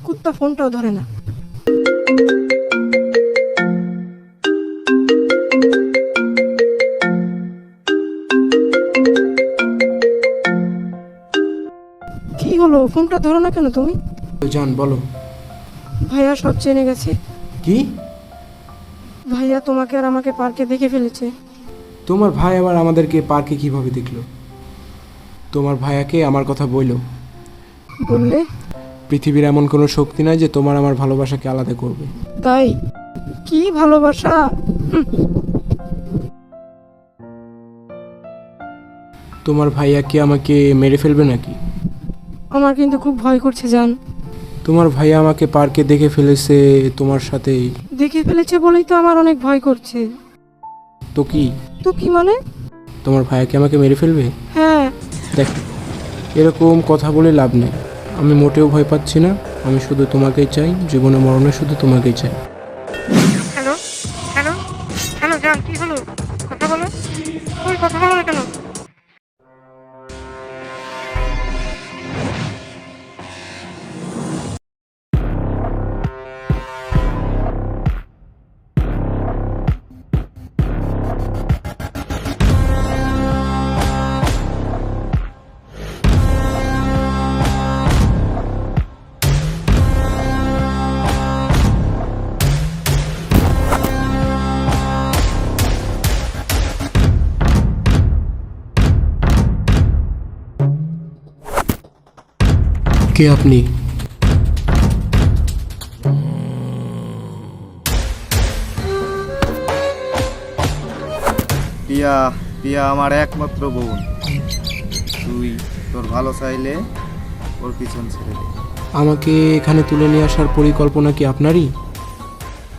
কুত্তা ফোনটাও ধরে না। কি হলো, ফোনটা ধরো না কেন তুমি? জান বলো। ভাইয়া সব জেনে গেছে। কি? ভাইয়া তোমাকে আর আমাকে পার্কে দেখে ফেলেছে। তোমার ভাই আবার আমাদেরকে পার্কে কিভাবে দেখলো? তোমার ভাইয়াকে আমার কথা বইলো। বললে? পৃথিবীর এমন কোনো শক্তি নাই যে তোমার আমার ভালোবাসাকে আলাদা করবে। তাই? কি ভালোবাসা! তোমার ভাইয়া কি আমাকে মেরে ফেলবে নাকি? আমার কিন্তু খুব ভয় করছে জান। তোমার ভাইয়া আমাকে পার্কে দেখে ফেলেছে তোমার সাথেই। দেখে ফেলেছে বলেই তো আমার অনেক ভয় করছে। তো কি? তো কি মানে? তোমার ভাইয়াকে আমাকে মেরে ফেলবে? হ্যাঁ। দেখ, এরকম কথা বলে লাভ নেই। আমি মোটেও ভয় পাচ্ছি না। আমি শুধু তোমাকেই চাই, জীবনে মরণে শুধু তোমাকেই চাই। হ্যালো হ্যালো হ্যালো জান, কি হলো? কথা বলো। ওই কথা বলো না কেন? কে আপনি? পিয়া, পিয়া আমার একমাত্র বোন। তুই তোর ভালো চাইলে ওর পিছন ছেড়ে দে। আমাকে এখানে তুলে নিয়ে আসার পরিকল্পনা কি আপনারই?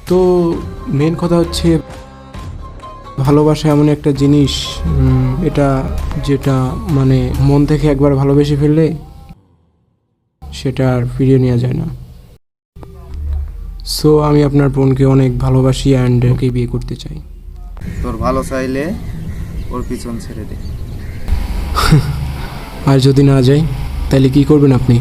তো মেন কথা হচ্ছে, ভালোবাসা এমন একটা জিনিস, এটা যেটা মানে মন থেকে একবার ভালোবেসে ফেললে সেটা আর ফিরিয়ে নেওয়া যায় না। সো আমি আপনার বোনকে অনেক ভালোবাসি অ্যান্ড ওকে বিয়ে করতে চাই। তোর ভালো চাইলে ওর পিছন ছেড়ে দে। আর যদি না যাই তাহলে কি করবেন আপনি?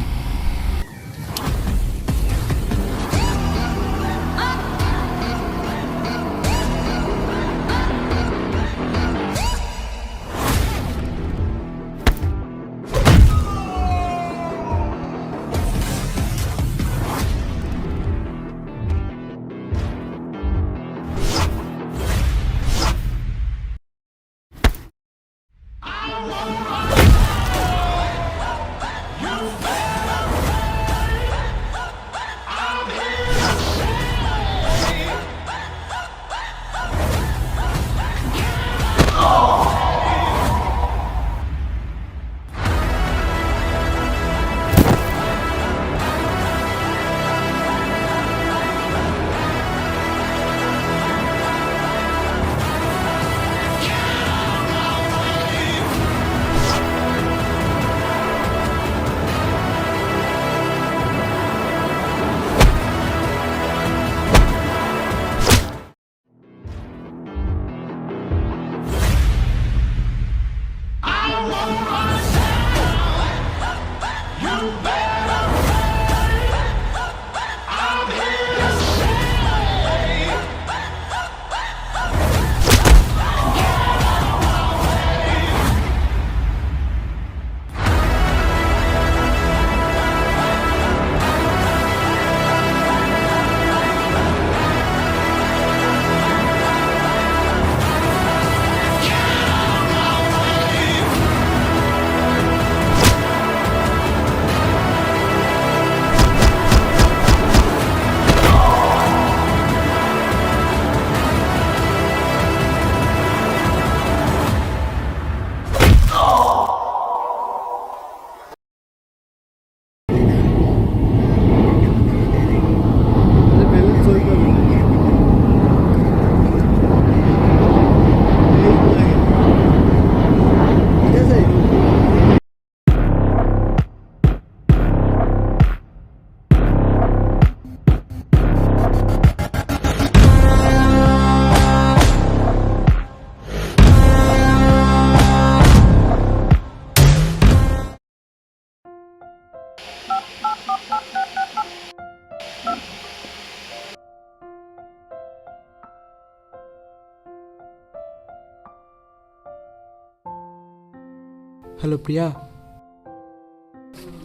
হ্যালো প্রিয়া।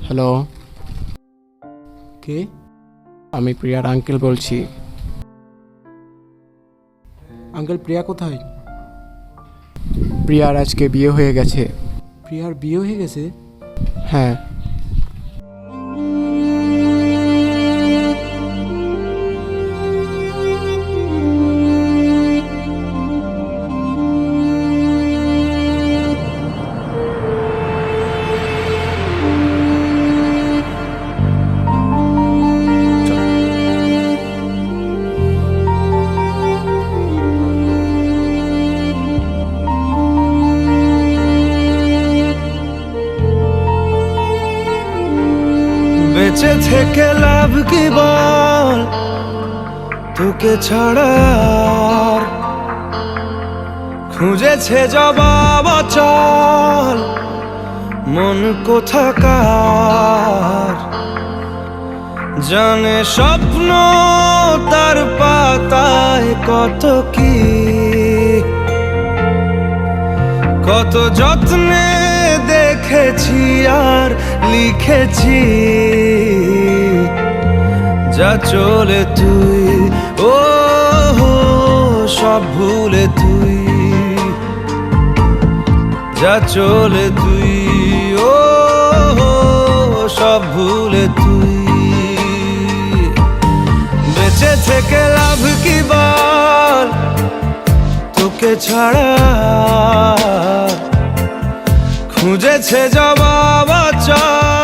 হ্যালো, কে? আমি প্রিয়ার আঙ্কেল বলছি। আঙ্কেল, প্রিয়া কোথায়? প্রিয়ার আজকে বিয়ে হয়ে গেছে। প্রিয়ার বিয়ে হয়ে গেছে? হ্যাঁ। বেঁচে থেকে লাভ কি বল, তোকে ছাড়া আর খুঁজেছে জবাব চল মন কোথাকার। জানে স্বপ্ন তার পাতায় কত কি, কত যত্নে দেখেছি আর লিখেছি। যা চলে তুই, ও সব ভুলে তুই, যা চলে তুই, ও সব ভুলে তুই। বেঁচে থেকে লাভ কি বল, তোকে ছাড়া খুঁজেছে জবাব চল